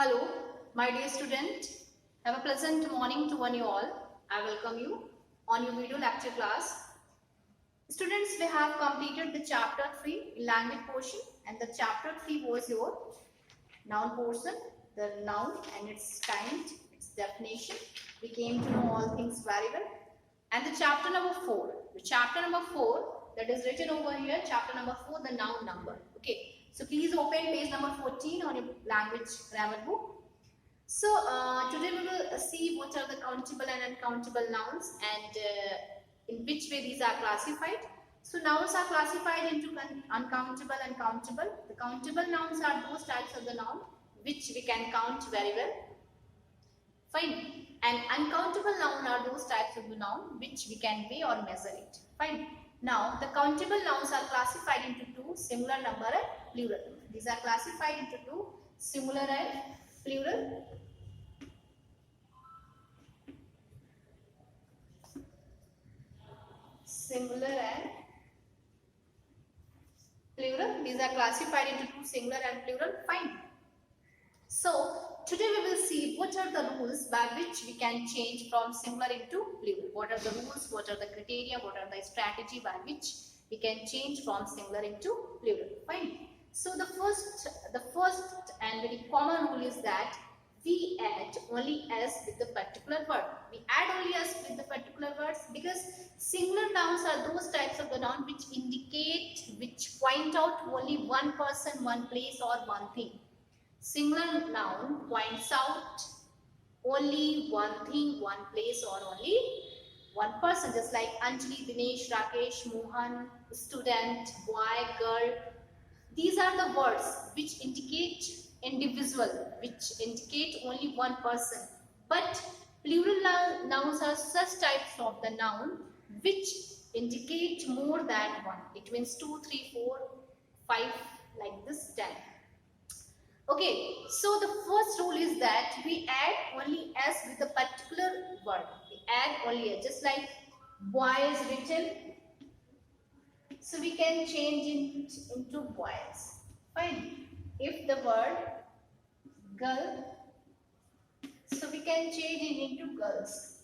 Hello, my dear student. Have a pleasant morning to one you all. I welcome you on your video lecture class. Students, we have completed the chapter 3 language portion, and the chapter 3 was your noun portion, the noun and its kind, its definition. We came to know all things very well. And the chapter number 4, that is written over here, chapter number 4, the noun number. Okay, so please open page number 14 on your language grammar book. So today we will see what are the countable and uncountable nouns and in which way these are classified. So nouns are classified into uncountable and countable. The countable nouns are those types of the noun which we can count very well. Fine. And uncountable noun are those types of the noun which we can weigh or measure it. Fine. Now the countable nouns are classified into two, singular number and plural. These are classified into two, singular and plural. Singular and plural. These are classified into two, singular and plural. Fine. So today we will see what are the rules by which we can change from singular into plural. What are the rules, what are the criteria, what are the strategy by which we can change from singular into plural. Fine. So the first and very common rule is that we add only s with the particular word. We add only s with the particular words because singular nouns are those types of the noun which indicate, which point out only one person, one place or one thing. Singular noun points out only one thing, one place or only one person, just like Anjali, Dinesh, Rakesh, Mohan, student, boy, girl. These are the words which indicate individual, which indicate only one person. But plural nouns are such types of the noun which indicate more than one. It means 2, 3, 4, 5, like this, 10. Okay, so the first rule is that we add only s with a particular word. We add only s, just like boy is written, so we can change it into boys. Fine. If the word girl, so we can change it into girls.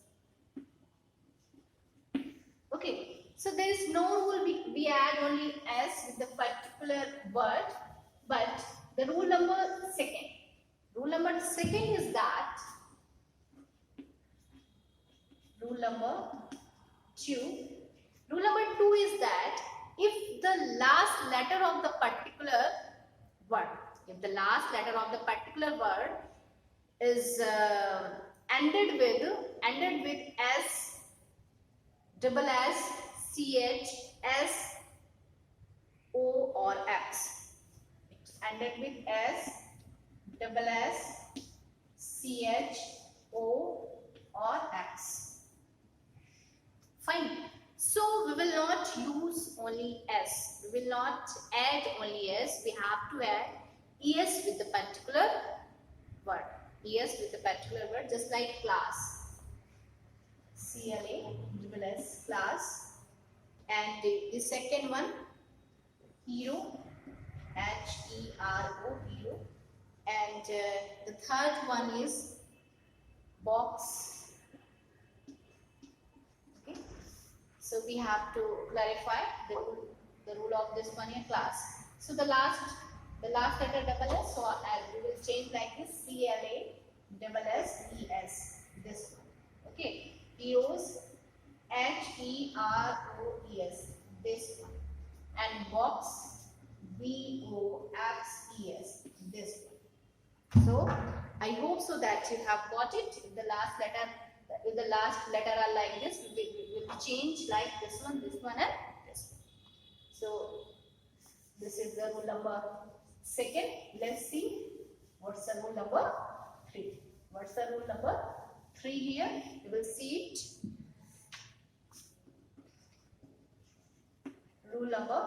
Okay, so there is no rule we add only s with the particular word, but the rule number second is that rule number 2 is that if the last letter of the particular word, is ended with s, double s, ch, s, o or x. It's ended with s, double s, ch, o or x. Fine. So we will not use only s. We will not add only s. We have to add es with the particular word. Es with the particular word, just like class. CLA, class. And the second one, hero, HERO, hero. And the third one is box. Okay. So we have to clarify the rule of this one here, class. So the last letter double s, so we will change like this, CLA, double S, ES, this one. Okay. Heroes, HEROES, this one. And box, BOXES, this one. So I hope so that you have got it. If the last letter are like this, we will change like this one and this one. So this is the rule number second. Let's see what's the rule number 3. What's the rule number 3 here? You will see it. Rule number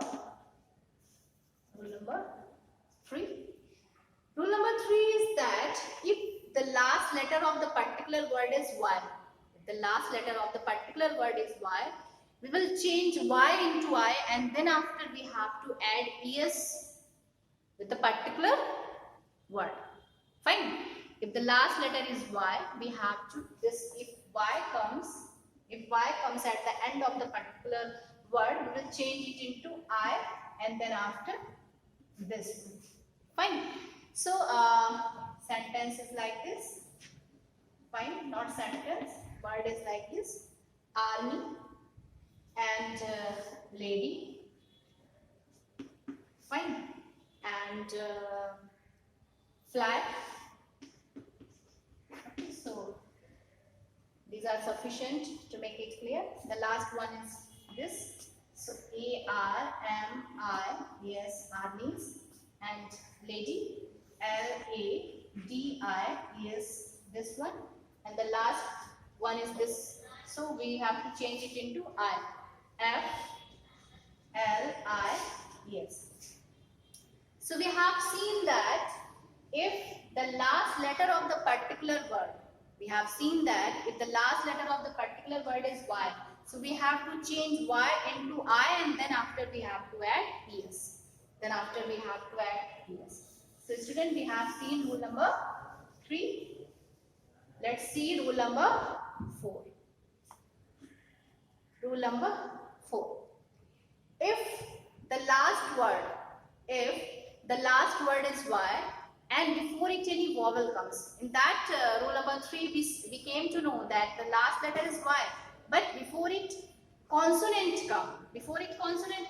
3. Rule number 3 is that if the last letter of the particular word is y, we will change y into I, and then after we have to add es with the particular word. Fine. If the last letter is Y, we have to this. If Y comes at the end of the particular word, we will change it into I, and then after this. Fine. So sentence is like this. Fine, not sentence. Word is like this. Army and lady. Fine. And flag. Okay, so these are sufficient to make it clear. The last one is this. So A-R-M-I-E-S, armies, and lady. L-A-D-I-E-S, this one. And the last one is this. So we have to change it into I. F-L-I-E-S. So we have seen that if the last letter of the particular word, is Y, so we have to change Y into I, and then after we have to add ES. So student, we have seen rule number 3. Let's see rule number 4. Rule number 4. If the last word is Y, and before it any vowel comes. In that rule number 3, we came to know that the last letter is Y, but before it consonant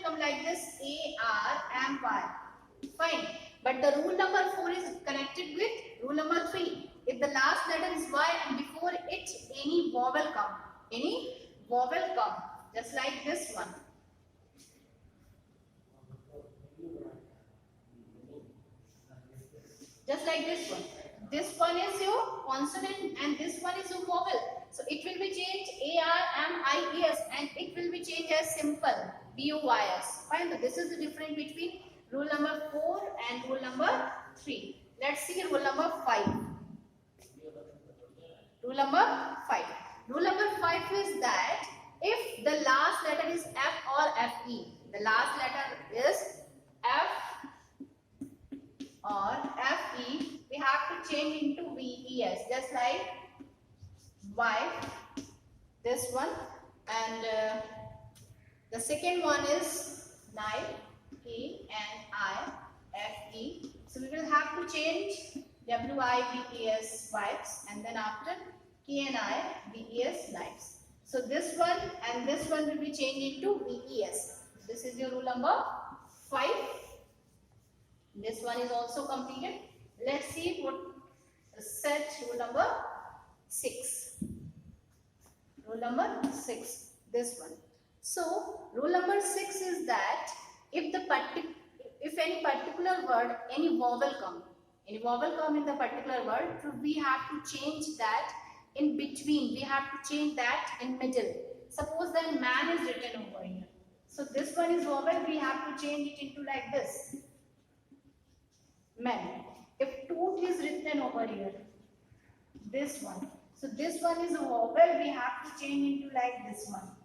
come like this, A-R-M-Y. Fine. But the rule number 4 is connected with rule number 3. If the last letter is Y and before it any vowel come, just like this one. Just like this one. This one is your consonant and this one is your vowel. So it will be changed A-R-M-I-E-S and it will be changed as simple B-U-Y-S. Fine. So this is the difference between rule number 4 and rule number 3. Let's see rule number 5. Rule number 5. Rule number 5 is that if the last letter is F or F-E, the last letter is F or F-E, we have to change into V-E-S, just like Y, this one, and the second one is knife, K and I, F-E. So we will have to change W-I-V-E-S, wives, and then after K and I, V-E-S, knives. So this one and this one will be changed into V-E-S. This is your rule number 5. This one is also completed. Let's see what set rule number 6. Rule number 6. This one. So rule number 6 is that if any particular word, any vowel come in the particular word, so we have to change that in between. We have to change that in middle. Suppose then man is written over here. So this one is vowel. We have to change it into like this. Men. If tooth is written over here, this one. So this one is a vowel. We have to change into like this one.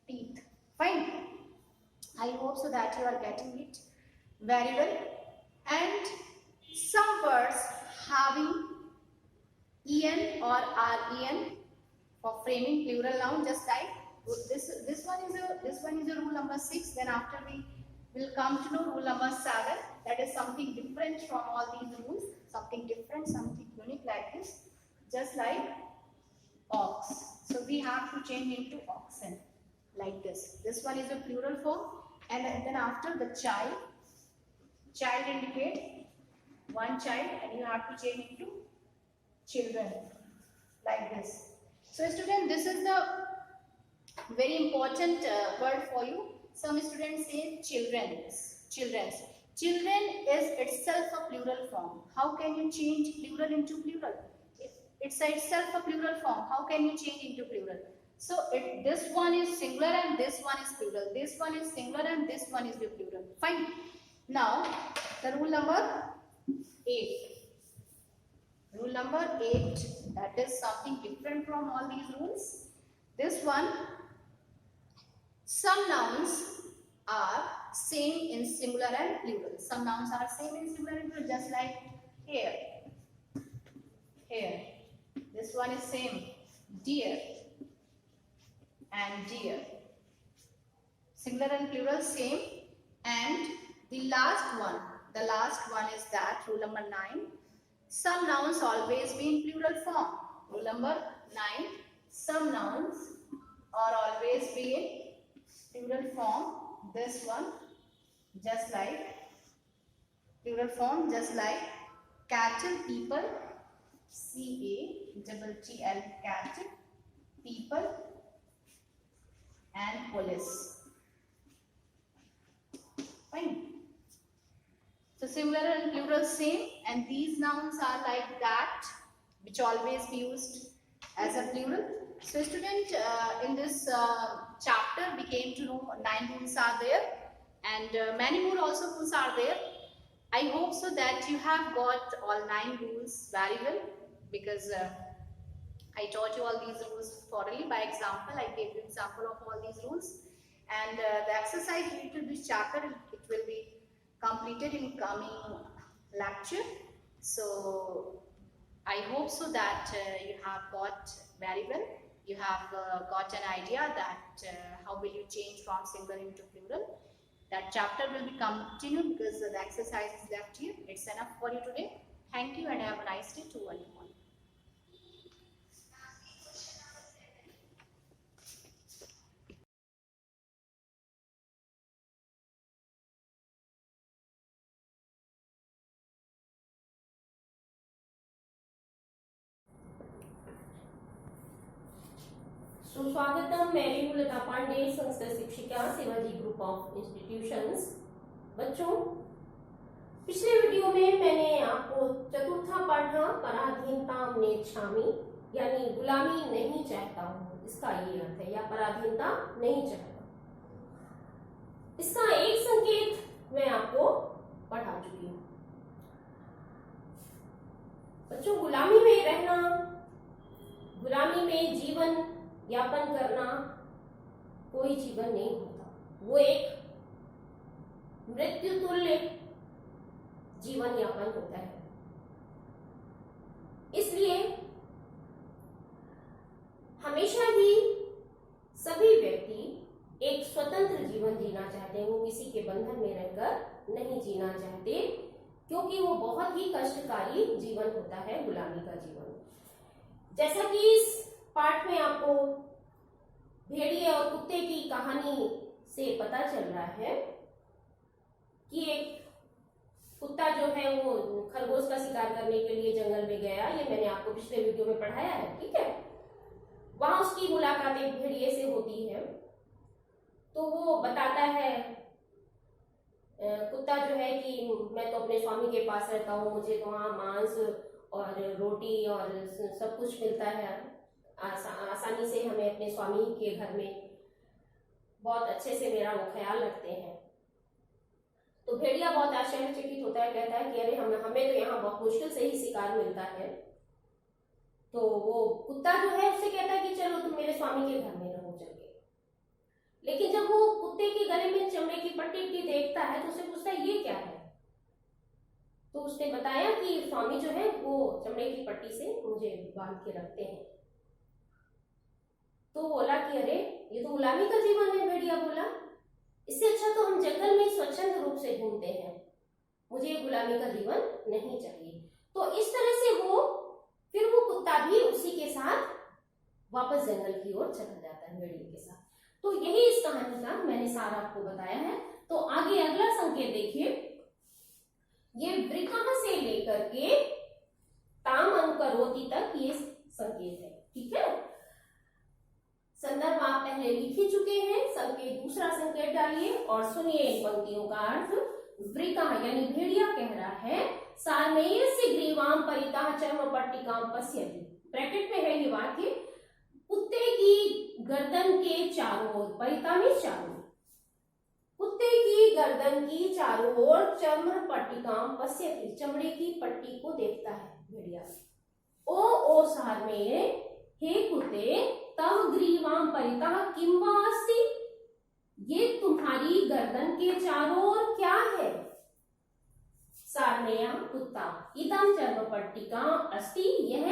Teeth. Fine. I hope so that you are getting it very well. And some words having en or ren for framing plural noun, just like this one is a rule number 6. Then after we will come to know rule number 7. That is something different from all these rules. Something different, something unique like this. Just like ox. So we have to change into oxen like this. This one is a plural form. And then after the child indicate one child, and you have to change into children like this. So student, this is the very important word for you. Some students say children's. Children is itself a plural form. How can you change plural into plural? It's itself a plural form. How can you change into plural? So this one is singular and this one is plural. This one is singular and this one is the plural. Fine. Now the rule number 8. Rule number 8, that is something different from all these rules. This one, some nouns are same in singular and plural. Some nouns are same in singular and plural, just like here. here. This one is same, deer and deer. Singular and plural same. And the last one is that rule number 9. Some nouns always be in plural form. Rule number 9. Some nouns are always be in plural form. This one, just like plural form, just like cattle, people, CATTL, cattle, people, and police. Fine. So singular and plural same, and these nouns are like that, which always be used as a plural. So student, in this chapter we came to know 9 rules are there, and many more also rules are there. I hope so that you have got all 9 rules very well, because I taught you all these rules thoroughly by example. I gave you example of all these rules, and the exercise related to this chapter, it will be completed in coming lecture. So I hope so that you have got very well. You have got an idea that how will you change from singular into plural. That chapter will be continued because the exercise is left here. It's enough for you today. Thank you and have a nice day to all you. सुस्वागतम। मैं लता पांडे, संस्कृत शिक्षिका, Shivaji group of institutions. बच्चों, पिछले video में मैंने आपको चतुर्था पाठा पराधीनता नेच्छामि यानी गुलामी नहीं चाहता हूँ, इसका ये अर्थ है, या पराधीनता नहीं चाहता। इसका एक संकेत मैं आपको पढ़ा चुकी हूँ। बच्चों, गुलामी में रहना, गुलामी में जीवन यापन करना कोई जीवन नहीं होता, वो एक मृत्यु तुल्य जीवन यापन होता है। इसलिए हमेशा ही सभी व्यक्ति एक स्वतंत्र जीवन जीना चाहते हैं, वो किसी के बंधन में रहकर नहीं जीना चाहते, क्योंकि वो बहुत ही कष्टकारी जीवन होता है गुलामी का जीवन। जैसा कि इस पाठ में आपको भेड़िए और कुत्ते की कहानी से पता चल रहा है कि एक कुत्ता जो है वो खरगोश का शिकार करने के लिए जंगल में गया। ये मैंने आपको पिछले वीडियो में पढ़ाया है, ठीक है। वहां उसकी मुलाकात एक भेड़िए से होती है, तो वो बताता है, कुत्ता जो है, कि मैं तो अपने स्वामी के पास रहता हूँ, मुझे तो वहाँ मांस और रोटी और सब कुछ मिलता है, आसानी से हमें अपने स्वामी के घर में बहुत अच्छे से मेरा वो ख्याल रखते हैं। तो भेड़िया बहुत आश्चर्यचकित होता है, कहता है कि अरे हमें तो यहाँ बहुत मुश्किल से ही शिकार मिलता है। तो वो कुत्ता जो है उससे कहता है कि चलो तुम मेरे स्वामी के घर में रहो चलके। लेकिन जब वो कुत्ते के गले में चमड़े की पट्टी देखता है तो उसे पूछता है ये क्या है। तो उसने बताया कि स्वामी जो है वो चमड़े की पट्टी से मुझे बांध के रखते हैं। तो बोला कि अरे ये तो गुलामी का जीवन है। भेड़िया बोला इससे अच्छा तो हम जंगल में स्वच्छंद रूप से घूमते हैं, मुझे ये गुलामी का जीवन नहीं चाहिए। तो इस तरह से फिर वो कुत्ता भी उसी के साथ वापस जंगल की ओर चला जाता है भेड़िए के साथ। तो यही इस कहानी का मैंने सारा आपको बताया है। तो आगे अगला संकेत देखिए, ये वृकः से लेकर के ताम अनुकरोति तक ये संकेत है, ठीक है। संदर्भ आप पहले लिख ही चुके हैं। संकेत दूसरा संकेत डालिए और सुनिए इन पंक्तियों का अर्थ। वृकः यानी भेड़िया कह रहा है, सारमेयस्य ग्रीवाम परितः चर्म पट्टिकाम पश्यति। ब्रैकेट में है ये वाक्य, कुत्ते की गर्दन के चारों ओर, परितः में चारों, कुत्ते की गर्दन की चारों ओर चर्म पट्टिकाम पश्यति, चमड़े की पट्टी को देखता है भेड़िया। ओ सारमेय, हे कुत्ते, तव ग्रीवाम परितः किम वा अस्ति, ये तुम्हारी गर्दन के चारों ओर क्या है। सारमेय सारमेयः कुत्ता, इदं चर्मपट्टिका अस्ति, यह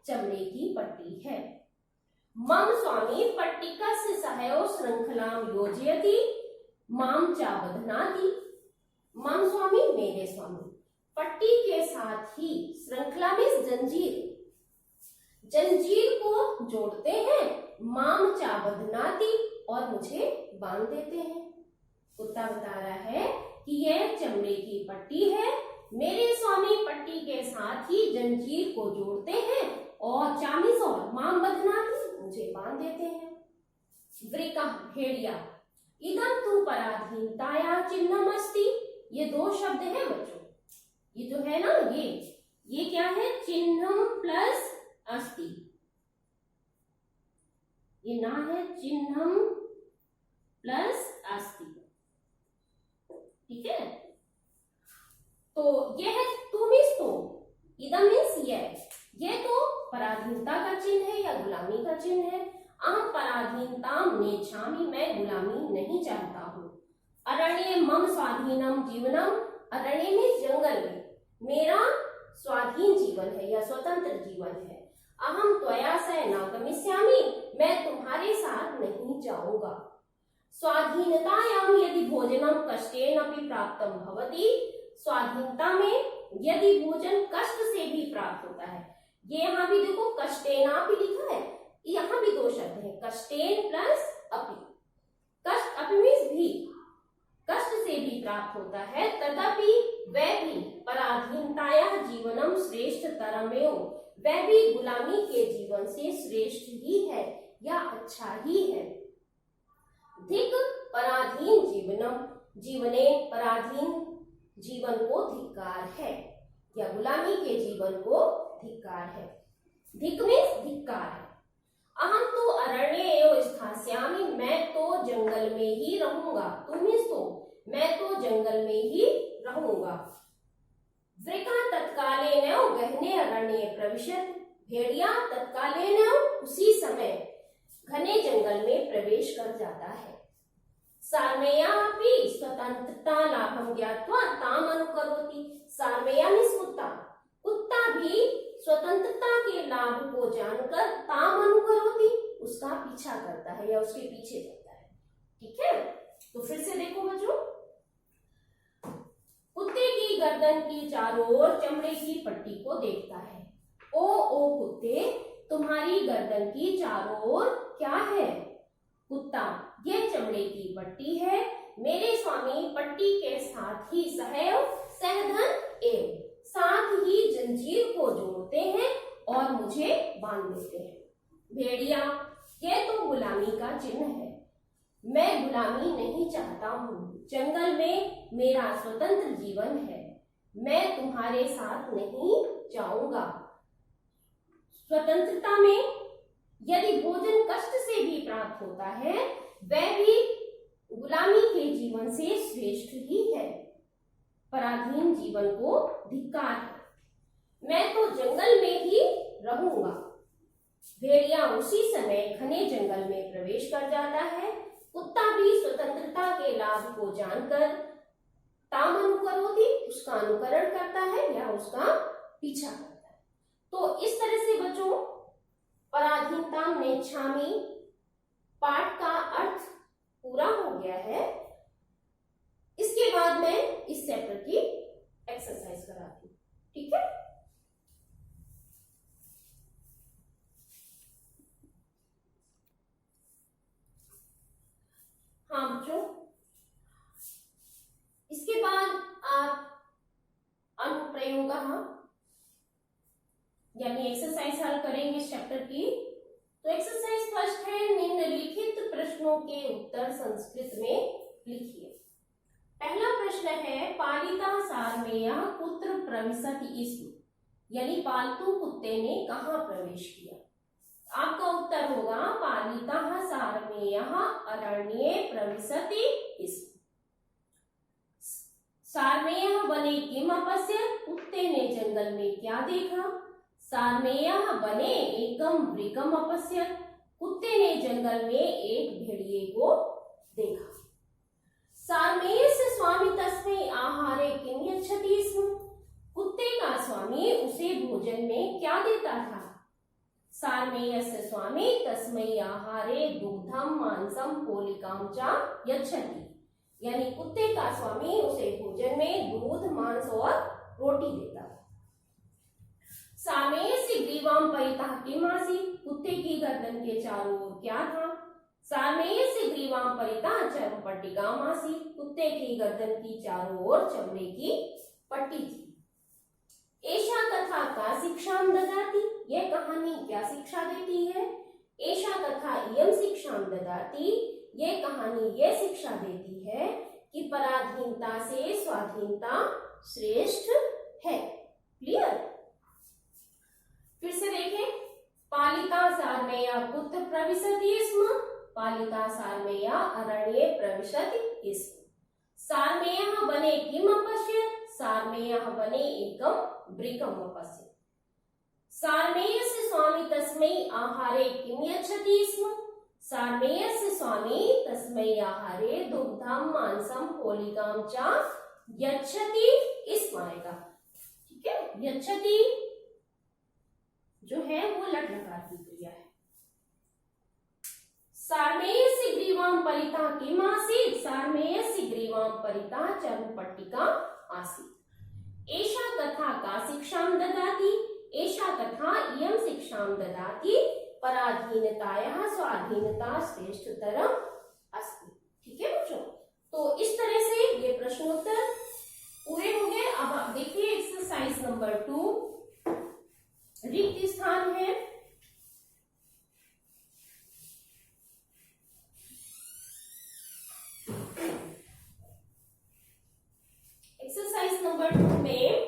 चमड़े की पट्टी है। मम स्वामी पट्टिकस्य सहयो श्रृंखलां योजयति, मां च बध्नाति। मम स्वामी मेरे स्वामी पट्टी के साथ ही श्रृंखला में जंजीर को जोड़ते हैं, माम चा बध्नाति और मुझे बांध देते हैं। कुत्ता बता रहा है कि यह चमड़े की पट्टी है, मेरे स्वामी पट्टी के साथ ही जंजीर को जोड़ते हैं और चामिस और माम बध्नाति, मुझे बांध देते हैं। वृका भेड़िया, इदं तु पराधीनताया चिन्हम अस्ति। ये दो शब्द हैं बच्चों, ये जो है ना ये क्या है, चिन्हम प्लस अस्ति, ये ना है चिन्हम प्लस अस्ति, ठीक है। तो यह तुम इस तो इदम मीन्स ये तो पराधीनता का चिन्ह है या गुलामी का चिन्ह है। अहम पराधीनताम नेच्छामि, मैं गुलामी नहीं चाहता हूँ। अरण्ये मम स्वाधीनम जीवनम, अरण्य में जंगल में मेरा स्वाधीन जीवन है या स्वतंत्र जीवन है। अहम त्वया सह न गमिष्यामि, मैं तुम्हारे साथ नहीं जाऊंगा। स्वाधीनतायाम यदि भोजनम कष्टेन अपि प्राप्तम भवति, स्वाधीनता में यदि भोजन कष्ट से भी प्राप्त होता है, ये यहाँ भी देखो कष्टेना भी लिखा है, यहाँ भी दो शब्द हैं, कष्टेन प्लस अपि। कष्ट अपि मीन्स भी, कष्ट से भी प्राप्त होता है, तथापि वह भी पराधीनताया जीवनम श्रेष्ठ तरमेव, वह भी गुलामी के जीवन से श्रेष्ठ ही है या अच्छा ही है। धिक पराधीन जीवनम, जीवने पराधीन जीवन को धिक्कार है या गुलामी के जीवन को धिक्कार है। धिक मीन्स धिक्कार है। अहम तो अरण्ये एव स्थास्यामि, मैं तो जंगल में ही रहूंगा। तुम मीन्स तो, मैं तो जंगल में ही रहूंगा। वृका तत्कालेन गहने अरण्ये प्रविशत, भेड़िया तत्कालेन उसी समय घने जंगल में प्रवेश कर जाता है। सारमेया भी स्वतंत्रता लाभम ज्ञात्वा ताम अनुकरोति, सारमेया मीन्स कुत्ता, कुत्ता भी स्वतंत्रता के लाभ को जानकर ताम अनुकरोति, उसका पीछा करता है या उसके पीछे चलता है, ठीक है। तो फिर से देखो बच्चों, कुत्ते की गर्दन की चारों ओर चमड़े की पट्टी को देखता है। ओ कुत्ते, तुम्हारी गर्दन की चारों ओर क्या है? कुत्ता, यह चमड़े की पट्टी है, मेरे स्वामी पट्टी के साथ ही सहैव सहधन एवं साथ ही जंजीर को जोड़ते हैं और मुझे बांध देते हैं। भेड़िया, यह तो गुलामी का चिन्ह है, मैं गुलामी नहीं चाहता हूँ, जंगल में मेरा स्वतंत्र जीवन है, मैं तुम्हारे साथ नहीं जाऊंगा। स्वतंत्रता में यदि भोजन कष्ट से भी प्राप्त होता है, वह भी गुलामी के जीवन से श्रेष्ठ ही है, पराधीन जीवन को धिक्कार है। मैं तो जंगल में ही रहूंगा। भेड़िया उसी समय घने जंगल में प्रवेश कर जाता है। कुत्ता भी स्वतंत्रता के लाभ को जानकर ताम अनुकरोति, उसका अनुकरण करता है या उसका पीछा करता है। तो इस तरह से बच्चों, पराधीनताम नेच्छामि पाठ का अर्थ पूरा हो गया है। इसके बाद मैं इस चैप्टर की एक्सरसाइज कराती हूँ, ठीक है। हाँ बच्चों, इसके बाद आप अनुप्रयोग यानी एक्सरसाइज हल करेंगे इस चैप्टर की। तो एक्सरसाइज फर्स्ट है, निम्नलिखित प्रश्नों के उत्तर संस्कृत में लिखिए। पहला प्रश्न है, पालिता सारमेयः कुत्र प्रविशति स्म, यानी पालतू कुत्ते ने कहाँ प्रवेश किया। आपका उत्तर होगा, पालिता सारमेयः अरण्ये प्रविशति स्म। सारमेयः वने किम अपश्यत्, कुत्ते ने जंगल में क्या देखा। सारमेयः वने एकम वृकम अपश्यत्, कुत्ते ने जंगल में एक भेड़िए को देखा। सारमेयस्य स्वामी तस्मै आहारे किम यच्छति स्म, में क्या देता था? सारमेयस्य स्वामी तस्मै आहारे दुग्धम मांसम पोलिकाम च यच्छति, यानी कुत्ते का स्वामी उसे भोजन में दूध, मांस और रोटी देता था। सारमेयस्य ग्रीवाम परितः किम आसीत्, कुत्ते की गर्दन के चारों ओर क्या था? सारमेयस्य ग्रीवाम परितः चर्मपट्टिकाम आसीत्, कुत्ते की गर्दन की चारों ओर चमड़े की पट्टी थी। एषा कथा का शिक्षाम ददाति, यह कहानी क्या शिक्षा देती है? एषा कथा इयं शिक्षाम ददाति, यह कहानी यह शिक्षा देती है कि पराधीनता से स्वाधीनता श्रेष्ठ है। क्लियर? फिर से देखें, पालिता सारमेया कुत्र प्रविशति स्म, पालिता सारमेया अरण्ये प्रविशति स्म। सारमेयः वने किम् अपश्यत्, सारमेयः वने एकं वृकम् अपश्यत्। सारमेयस्य स्वामी तस्मै आहारे किं यच्छति स्म, सारमेयस्य स्वामी तस्मै आहारे दुग्धं मांसं पोलिकां च यच्छति स्म आएगा। ठीक है, यच्छति जो है वो लट लकार की क्रिया है। सारमेयस्य ग्रीवाम परितः किम आसीत्, सारमेयस्य ग्रीवाम परितः चर्मपट्टिका आसीत्। एषा कथा का शिक्षां ददाति, एषा कथा इयं शिक्षां ददाति पराधीनतायाः स्वाधीनता श्रेष्ठतरम् अस्ति। ठीक है बच्चों, तो इस तरह से ये प्रश्नोत्तर पूरे हो गए। अब आप देखिए एक्सरसाइज नंबर 2, रिक्त स्थान है। एक्सरसाइज नंबर 2 में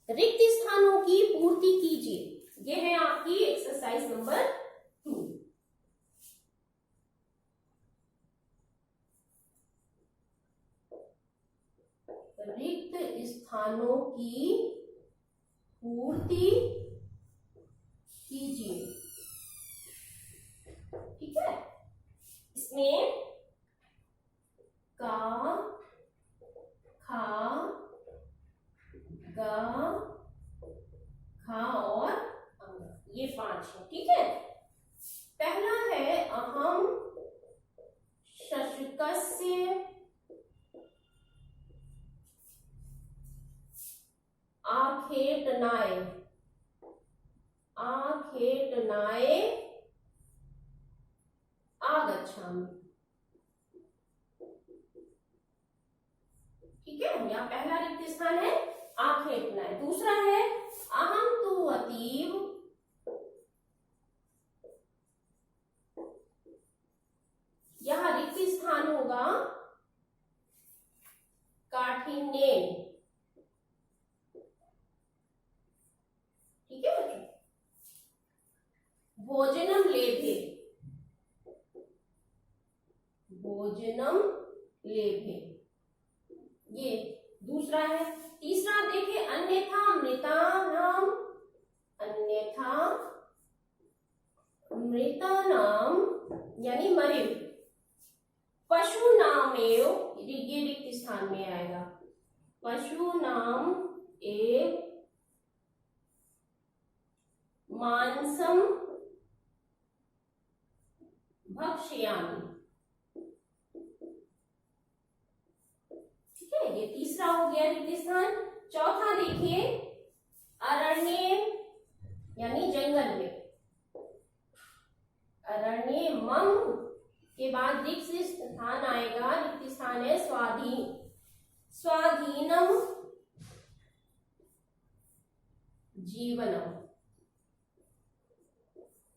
रिक्त स्थानों की पूर्ति कीजिए। यह है आपकी एक्सरसाइज नंबर 2। रिक्त स्थानों की पूर्ति कीजिए। ठीक है, इसमें का, खा, गा, खा और ये 5 है। ठीक है, पहला है अहम शशुकस्य आखेटनाय, आखेटनाय आगच्छामि। ठीक है, यहाँ पहला रिक्त स्थान है आखेटनाय। दूसरा है अहम तु अतीव यहाँ रिक्त स्थान होगा काठिन्येन। ठीक है बच्चों, भोजनम लेभे, भोजनम लेभे ये दूसरा है। तीसरा देखिए अन्यथा मृतानाम, अन्यथा मृतानाम यानी मरे पशु नामेव, ये रिक्त स्थान में आएगा। पशु नाम एव मांसम भक्ष्यामि। ठीक है, ये तीसरा हो गया रिक्त स्थान। चौथा देखिए अरण्य यानी जंगल में, अरण्य मम के बाद रिक्त स्थान आएगा। रिक्त स्थान है स्वाधीन, स्वाधीनम जीवनम।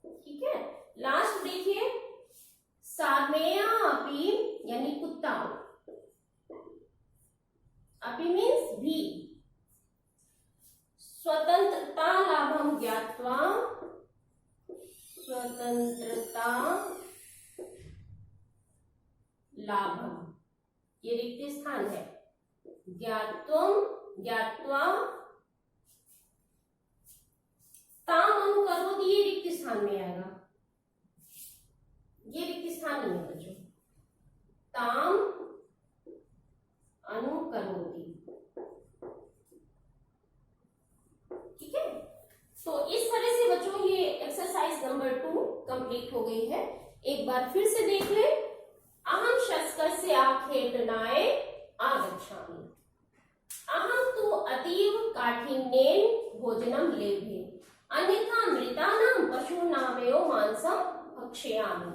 ठीक है, लास्ट देखिए सारमेया अपि यानी कुत्ता, अपि मीन्स भी, स्वतंत्रता लाभम ज्ञात्वा, स्वतंत्रता लाभम ये रिक्त स्थान है। ज्ञात्वम ज्ञात्वा ताम अनुकरोति ये रिक्त स्थान में आएगा। ये रिक्त स्थान नहीं है बच्चों, ताम अनुकरोति। नंबर 2 कंप्लीट हो गई है। एक बार फिर से देख ले। अहम शस्कस्य आखेटनाय आगच्छामि। अहम तु अतीव काठिन्येन भोजनं लेभे, अन्यथा मृतानां पशूनामेव मांसं भक्षयामि।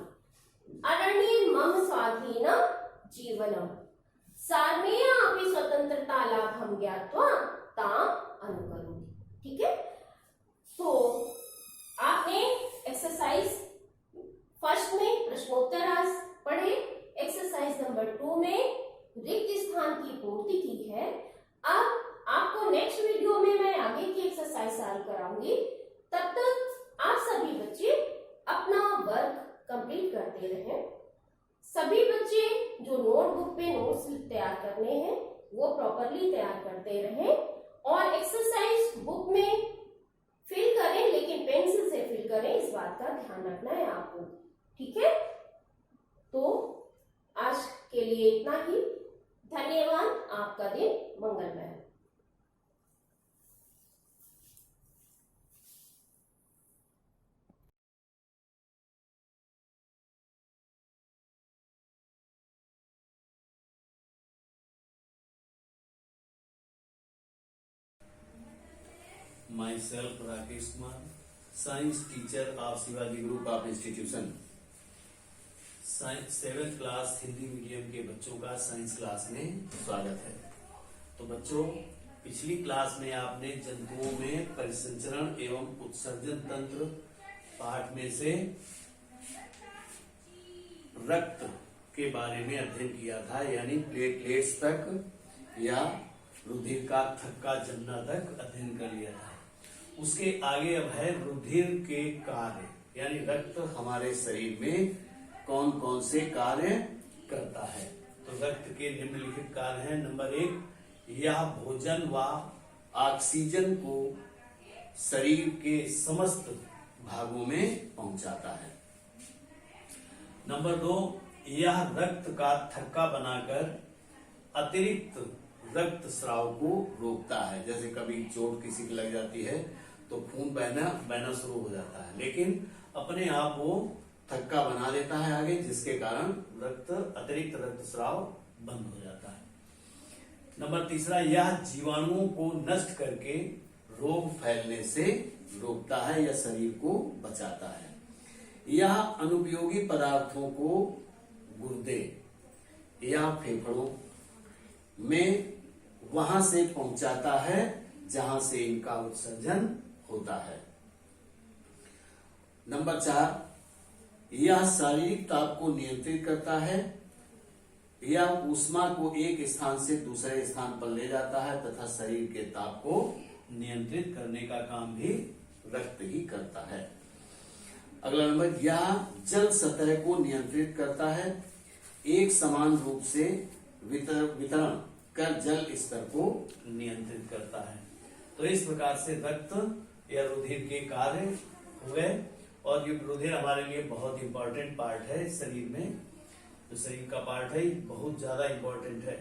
अरण्ये मम स्वाधीनं जीवनम्। सार्मेया अपि स्वतंत्रता लाभं ज्ञात्वा ताम् अनुकरोमि। ठीक है, तो आपने एक्सरसाइज फर्स्ट में प्रश्नोत्तर पढ़े, एक्सरसाइज नंबर 2 में रिक्त स्थान की पूर्ति की है। अब आपको नेक्स्ट वीडियो में मैं आगे की एक्सरसाइज सॉल्व कराऊंगी। तब तक आप सभी बच्चे अपना वर्क कंप्लीट करते रहें। सभी बच्चे जो नोटबुक पे नोट्स तैयार करने हैं वो प्रॉपरली तैयार करते रहें और एक्सरसाइज बुक में फिल करें, लेकिन पेंसिल से फिल करें, इस बात का ध्यान रखना है आपको। ठीक है, तो आज के लिए इतना ही। धन्यवाद। आपका दिन मंगलमय हो। Myself Rakesh Kumar, science teacher of Shivaji group of institution. 7th class Hindi medium के बच्चों का साइंस क्लास में स्वागत है। तो बच्चों, पिछली क्लास में आपने जंतुओं में परिसंचरण एवं उत्सर्जन तंत्र पाठ में से रक्त के बारे में अध्ययन किया था, यानी प्लेटलेट्स तक या रुधिर का थक्का जमना तक अध्ययन कर लिया था। उसके आगे अब है रुधिर के कार्य, यानी रक्त हमारे शरीर में कौन कौन से कार्य करता है। तो रक्त के निम्नलिखित कार्य हैं। नंबर 1, यह भोजन व ऑक्सीजन को शरीर के समस्त भागों में पहुंचाता है। नंबर 2, यह रक्त का थक्का बनाकर अतिरिक्त रक्त स्राव को रोकता है। जैसे कभी चोट किसी की लग जाती है तो खून बहना शुरू हो जाता है, लेकिन अपने आप वो थक्का बना देता है आगे, जिसके कारण अतिरिक्त रक्त स्राव बंद हो जाता है। नंबर 3, यह जीवाणुओं को नष्ट करके रोग फैलने से रोकता है या शरीर को बचाता है। यह अनुपयोगी पदार्थों को गुर्दे या फेफड़ों में वहां से पहुंचाता है जहां से इनका उत्सर्जन होता है। नंबर 4, यह शारीरिक ताप को नियंत्रित करता है। यह ऊष्मा को एक स्थान से दूसरे स्थान पर ले जाता है तथा शरीर के ताप को नियंत्रित करने का काम भी रक्त ही करता है। अगला नंबर, यह जल सतह को नियंत्रित करता है। एक समान रूप से वितरण कर जल स्तर को नियंत्रित करता है। तो इस प्रकार से रक्त या रुधिर के कार्य हो गए, और ये रुधिर हमारे लिए बहुत इंपॉर्टेंट पार्ट है शरीर में। तो शरीर का पार्ट है, बहुत ज्यादा इंपॉर्टेंट है।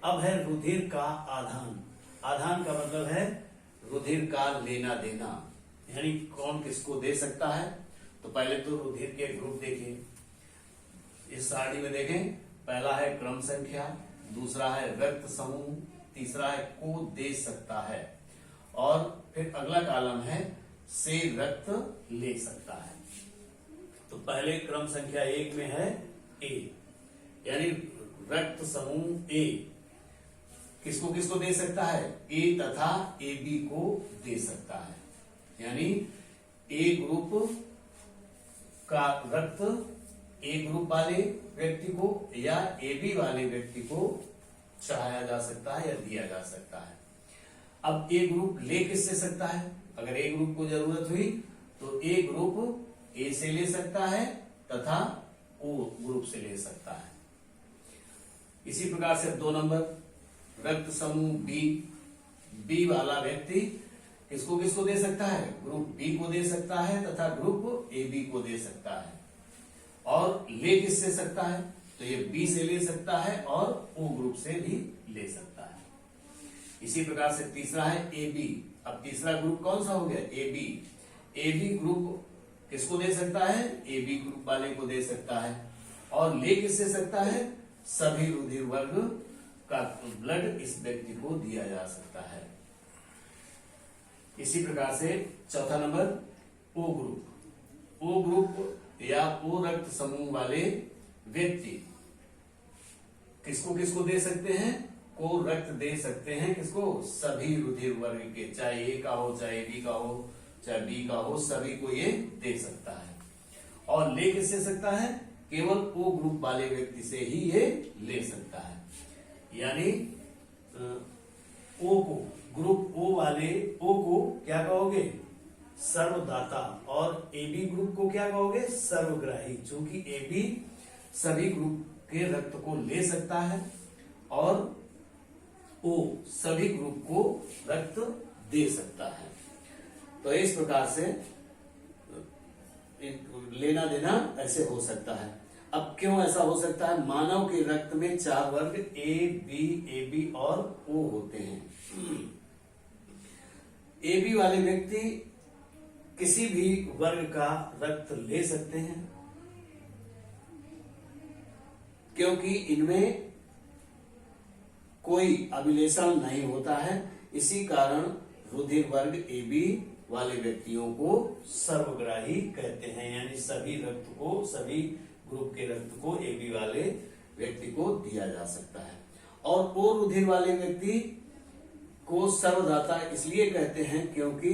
अब है रुधिर का आधान। आधान का मतलब है रुधिर का लेना देना, यानी कौन किसको दे सकता है। तो पहले तो रुधिर के ग्रुप देखें, इस सारणी में देखें। पहला है क्रम संख्या, दूसरा है रक्त समूह, तीसरा है को दे सकता है, और फिर अगला कॉलम है से रक्त ले सकता है। तो पहले क्रम संख्या 1 में है ए, यानी रक्त समूह ए किसको किसको दे सकता है, ए तथा ए बी को दे सकता है। यानी ए ग्रुप का रक्त ए ग्रुप वाले व्यक्ति को या ए बी वाले व्यक्ति को चढ़ाया जा सकता है या दिया जा सकता है। अब ए ग्रुप ले किससे सकता है, अगर ए ग्रुप को जरूरत हुई तो ए ग्रुप ए से ले सकता है तथा ओ ग्रुप से ले सकता है। इसी प्रकार से 2 नंबर रक्त समूह बी, बी वाला व्यक्ति किसको किसको दे सकता है, ग्रुप बी को दे सकता है तथा ग्रुप ए बी को दे सकता है। और ले किससे सकता है, तो ये बी से ले सकता है और ओ ग्रुप से भी ले सकता है। इसी प्रकार से तीसरा है ए बी। अब तीसरा ग्रुप कौन सा हो गया, A B. A B group किसको दे सकता है? ए बी ग्रुप वाले को दे सकता है। और ले किससे सकता है? सभी रुधिर वर्ग का ब्लड इस व्यक्ति को दिया जा सकता है। इसी प्रकार से चौथा number O group. O group या ओ रक्त समूह वाले व्यक्ति किसको किसको दे सकते हैं? को रक्त दे सकते हैं। किसको? सभी रुधिर वर्ग के, चाहे ए का हो, चाहे बी का हो, चाहे बी का हो, सभी को ये दे सकता है। और ले किससे सकता है? केवल ओ ग्रुप वाले व्यक्ति से ही ये ले सकता है। यानी ओ को, ग्रुप ओ वाले ओ को क्या कहोगे? सर्वदाता। और ए बी ग्रुप को क्या कहोगे? सर्वग्राही। चूंकि ए बी सभी ग्रुप के रक्त को ले सकता है और ओ सभी ग्रुप को रक्त दे सकता है। तो इस प्रकार से लेना देना ऐसे हो सकता है। अब क्यों ऐसा हो सकता है? मानव के रक्त में 4 वर्ग ए बी और ओ होते हैं। ए बी वाले व्यक्ति किसी भी वर्ग का रक्त ले सकते हैं क्योंकि इनमें कोई अभिलेषण नहीं होता है। इसी कारण रुधिर वर्ग ए बी वाले व्यक्तियों को सर्वग्राही कहते हैं। यानी सभी रक्त को, सभी ग्रुप के रक्त को ए बी वाले व्यक्ति को दिया जा सकता है। और ओ रुधिर वाले व्यक्ति को सर्वदाता इसलिए कहते हैं क्योंकि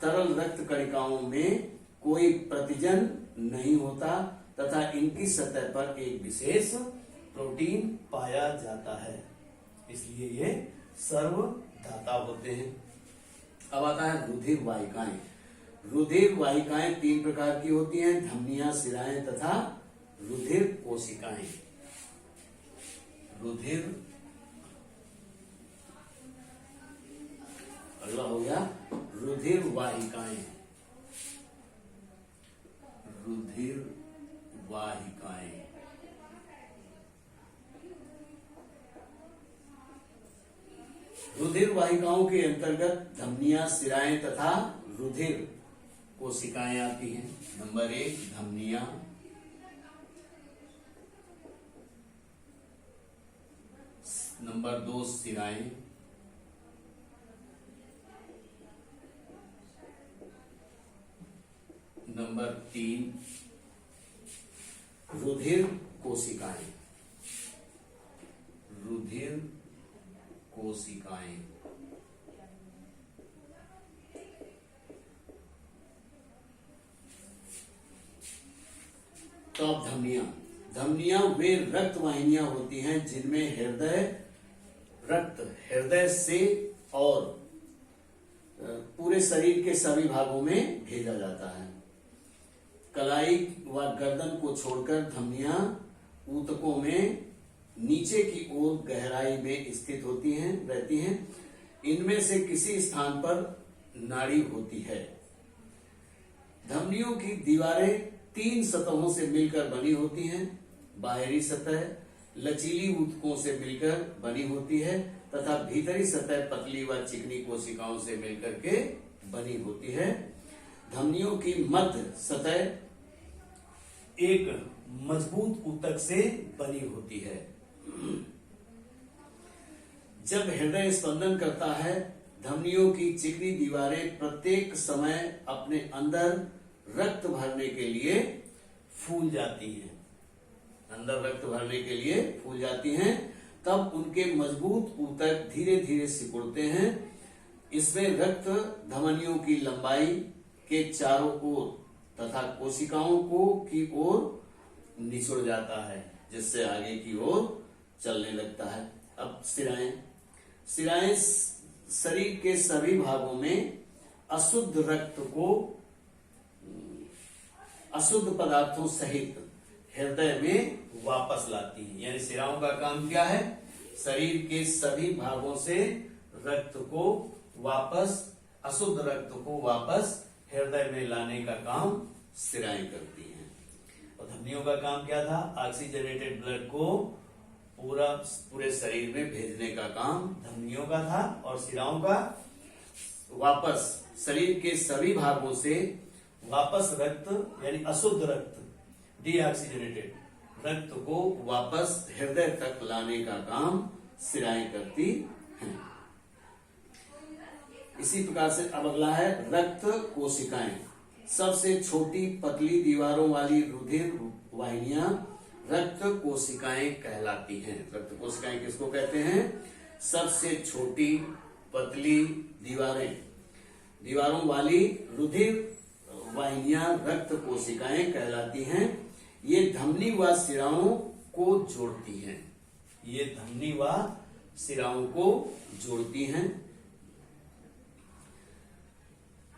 तरल रक्त कणिकाओं में कोई प्रतिजन नहीं होता तथा इनकी सतह पर एक विशेष प्रोटीन पाया जाता है, इसलिए ये सर्वदाता होते हैं। अब आता है रुधिर वाहिकाएं। रुधिर वाहिकाएं 3 प्रकार की होती हैं: धमनियां, शिराएं तथा रुधिर कोशिकाएं। रुधिर, अगला हो गया रुधिर वाहिकाएं। रुधिर वाहिकाएं रुधिर वाहिकाओं के अंतर्गत धमनियां, शिराएं तथा रुधिर कोशिकाएं आती हैं। नंबर 1 धमनियां, नंबर 2 शिराएं, नंबर 3 रुधिर कोशिकाएं। रुधिर कोशिकाएं। तो अब धमनियां वे रक्त वाहिनियां होती हैं जिनमें हृदय से और पूरे शरीर के सभी भागों में भेजा जाता है। कलाई व गर्दन को छोड़कर धमनियां ऊतकों में नीचे की ओर गहराई में स्थित रहती हैं। इनमें से किसी स्थान पर नाड़ी होती है। धमनियों की दीवारें 3 सतहों से मिलकर बनी होती हैं। बाहरी सतह लचीली ऊतकों से मिलकर बनी होती है तथा भीतरी सतह पतली व चिकनी कोशिकाओं से मिलकर के बनी होती है। धमनियों की मध्य सतह एक मजबूत ऊतक से बनी होती है। जब हृदय स्पंदन करता है, धमनियों की चिकनी दीवारें प्रत्येक समय अपने अंदर रक्त भरने के लिए फूल जाती हैं। अंदर रक्त भरने के लिए फूल जाती हैं। तब उनके मजबूत ऊतक धीरे धीरे सिकुड़ते हैं। इसमें रक्त धमनियों की लंबाई के चारों ओर तथा कोशिकाओं की ओर निचुड़ जाता है, जिससे आगे की ओर चलने लगता है। अब शिराएं शरीर के सभी भागों में अशुद्ध रक्त को अशुद्ध पदार्थों सहित हृदय में वापस लाती है। यानी शिराओं का काम क्या है? शरीर के सभी भागों से रक्त को वापस, अशुद्ध रक्त को वापस हृदय में लाने का काम शिराएं करती हैं। और धमनियों का काम क्या था? ऑक्सीजनेटेड ब्लड को पूरे शरीर में भेजने का काम धमनियों का था। और शिराओं का वापस शरीर के सभी भागों से वापस रक्त यानी अशुद्ध रक्त, डीऑक्सीजनेटेड रक्त को वापस हृदय तक लाने का काम शिराएं करती हैं। इसी प्रकार से अब अगला है रक्त कोशिकाएं। सबसे छोटी पतली दीवारों वाली रुधिर वाहिनियां रक्त कोशिकाएं कहलाती हैं। रक्त कोशिकाएं किसको कहते हैं? सबसे छोटी पतली दीवारों वाली रुधिर वाहिनियां रक्त कोशिकाएं कहलाती हैं। ये धमनी व शिराओं को जोड़ती हैं। ये धमनी व शिराओं को जोड़ती हैं।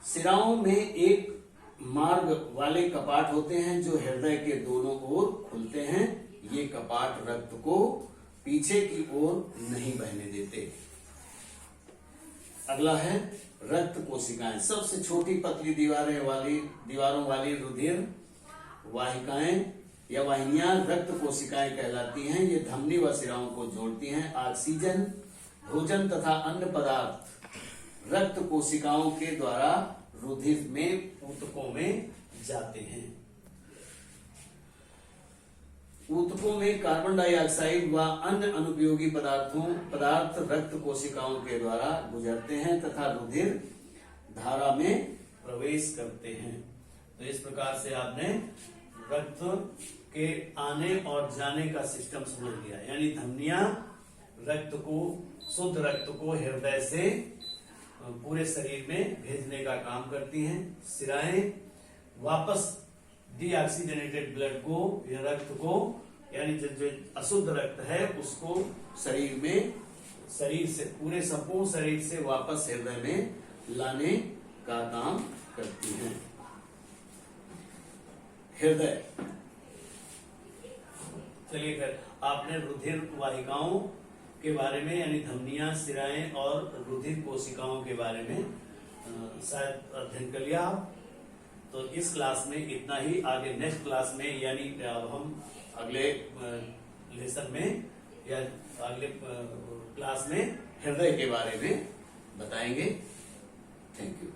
शिराओं में एक मार्ग वाले कपाट होते हैं जो हृदय के दोनों ओर खुलते हैं। ये कपाट रक्त को पीछे की ओर नहीं बहने देते। अगला है रक्त कोशिकाएं। सबसे छोटी पतली दीवारों वाली रुधिर वाहिकाएं या वाहिनियां रक्त कोशिकाएं कहलाती हैं। ये धमनी व शिराओं को जोड़ती हैं। ऑक्सीजन, भोजन तथा अन्य पदार्थ रक्त कोशिकाओं के द्वारा रुधिर में ऊतकों में जाते हैं। ऊतकों में कार्बन डाइऑक्साइड व अन्य अनुपयोगी पदार्थ रक्त कोशिकाओं के द्वारा गुजरते हैं तथा रुधिर धारा में प्रवेश करते हैं। तो इस प्रकार से आपने रक्त के आने और जाने का सिस्टम समझ लिया। यानी धमनियां शुद्ध रक्त को हृदय से पूरे शरीर में भेजने का काम करती हैं। शिराएं वापस डीऑक्सीजनेटेड ब्लड को या रक्त को यानी जो अशुद्ध रक्त है उसको शरीर से पूरे संपूर्ण शरीर से वापस हृदय में लाने का काम करती हैं। हृदय, चलिए फिर आपने रुधिर वाहिकाओं के बारे में यानी धमनियां, शिराएं और रुधिर कोशिकाओं के बारे में शायद अध्ययन कर लिया। तो इस क्लास में इतना ही। आगे नेक्स्ट क्लास में यानी अब हम अगले लेसन में या अगले क्लास में हृदय के बारे में बताएंगे। Thank you.